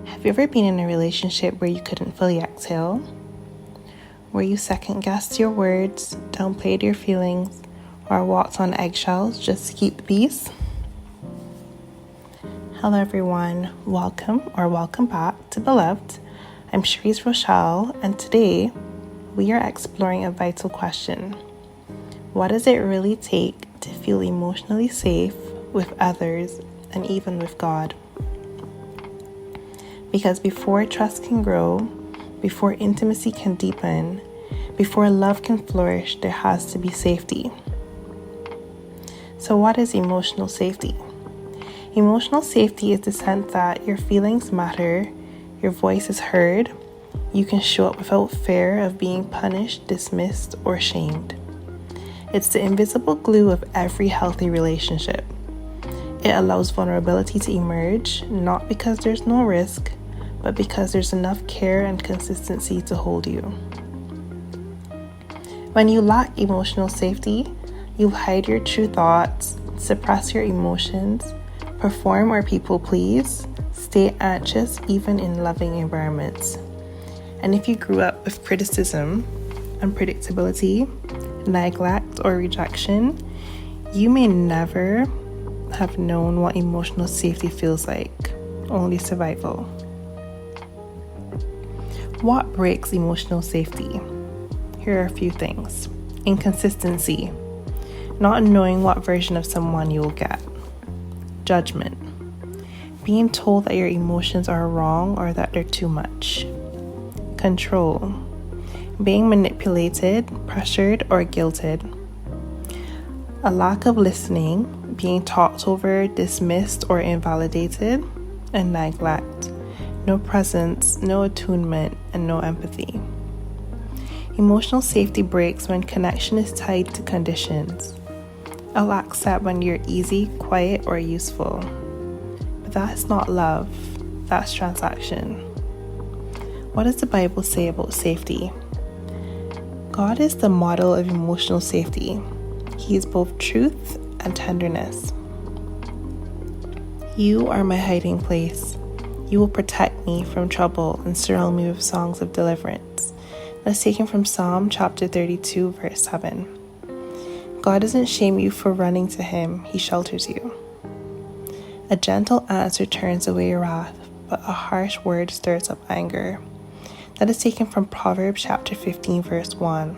Have you ever been in a relationship where you couldn't fully exhale? Where you second-guessed your words, downplayed your feelings, or walked on eggshells just to keep the peace? Hello everyone, welcome back to Beloved. I'm Cherise Rochelle, and today we are exploring a vital question. What does it really take to feel emotionally safe with others and even with God? Because before trust can grow, before intimacy can deepen, before love can flourish, there has to be safety. So what is emotional safety? Emotional safety is the sense that your feelings matter, your voice is heard, you can show up without fear of being punished, dismissed, or shamed. It's the invisible glue of every healthy relationship. It allows vulnerability to emerge, not because there's no risk, but because there's enough care and consistency to hold you. When you lack emotional safety, you'll hide your true thoughts, suppress your emotions, perform or people please, stay anxious even in loving environments. And if you grew up with criticism, unpredictability, neglect, or rejection, you may never have known what emotional safety feels like, only survival. What breaks emotional safety? Here are a few things. Inconsistency, not knowing what version of someone you will get. Judgment, being told that your emotions are wrong or that they're too much. Control, being manipulated, pressured, or guilted. A lack of listening, being talked over, dismissed, or invalidated. And neglect, no presence, no attunement, and no empathy. Emotional safety breaks when connection is tied to conditions. I'll accept when you're easy, quiet, or useful. But that's not love, that's transaction. What does the Bible say about safety? God is the model of emotional safety. He is both truth and tenderness. You are my hiding place. You will protect me from trouble and surround me with songs of deliverance. That's taken from Psalm chapter 32, verse 7. God doesn't shame you for running to Him, He shelters you. A gentle answer turns away wrath, but a harsh word stirs up anger. That is taken from Proverbs chapter 15, verse 1.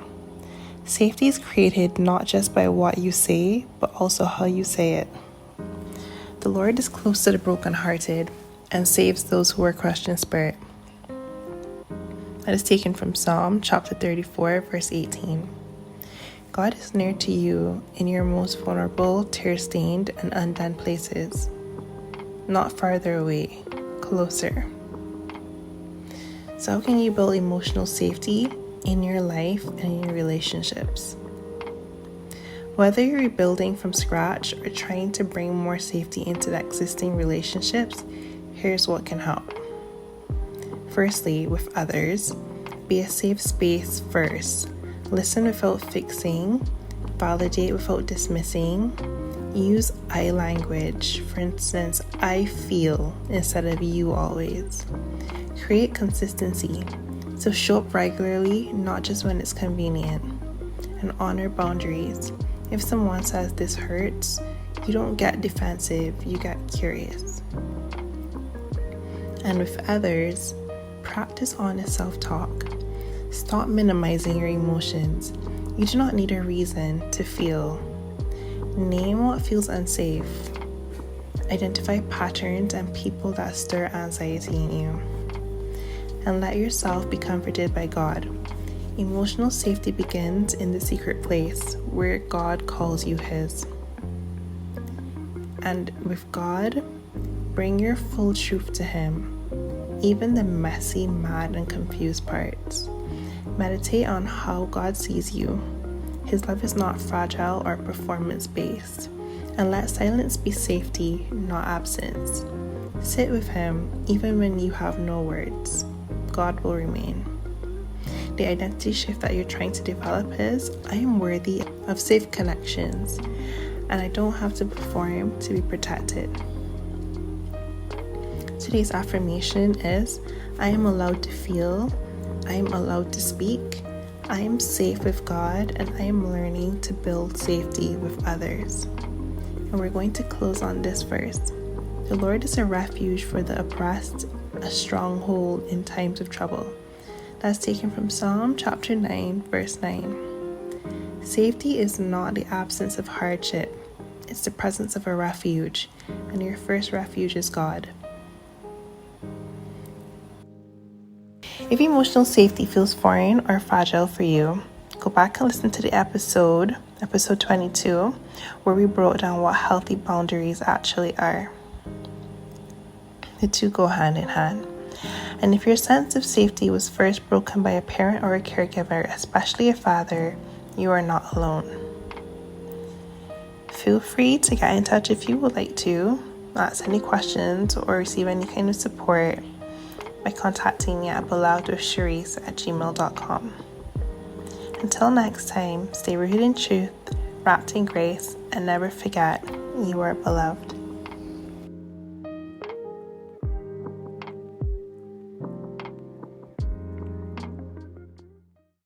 Safety is created not just by what you say, but also how you say it. The Lord is close to the brokenhearted and saves those who are crushed in spirit. That is taken from Psalm chapter 34, verse 18. God is near to you in your most vulnerable, tear-stained, and undone places. Not farther away, closer. So how can you build emotional safety in your life and in your relationships? Whether you're rebuilding from scratch or trying to bring more safety into the existing relationships, here's what can help. Firstly, with others, be a safe space first. Listen without fixing, validate without dismissing, use I language, for instance, I feel instead of you always. Create consistency, so show up regularly, not just when it's convenient, and honor boundaries. If someone says this hurts, you don't get defensive, you get curious. And with others, practice honest self-talk. Stop minimizing your emotions. You do not need a reason to feel. Name what feels unsafe. Identify patterns and people that stir anxiety in you. And let yourself be comforted by God. Emotional safety begins in the secret place where God calls you His. And with God, bring your full truth to Him, even the messy, mad, and confused parts. Meditate on how God sees you. His love is not fragile or performance-based. And let silence be safety, not absence. Sit with Him even when you have no words. God will remain. The identity shift that you're trying to develop is, I am worthy of safe connections, and I don't have to perform to be protected. Today's affirmation is, I am allowed to feel, I am allowed to speak, I am safe with God, and I am learning to build safety with others. And we're going to close on this verse. The Lord is a refuge for the oppressed, a stronghold in times of trouble. That's taken from Psalm chapter 9, verse 9. Safety is not the absence of hardship. It's the presence of a refuge, and your first refuge is God. If emotional safety feels foreign or fragile for you, go back and listen to the episode 22, where we broke down what healthy boundaries actually are. The two go hand in hand. And if your sense of safety was first broken by a parent or a caregiver, especially a father, you are not alone. Feel free to get in touch if you would like to, ask any questions, or receive any kind of support by contacting me at belovedwithcherise@gmail.com. Until next time, stay rooted in truth, wrapped in grace, and never forget you are beloved.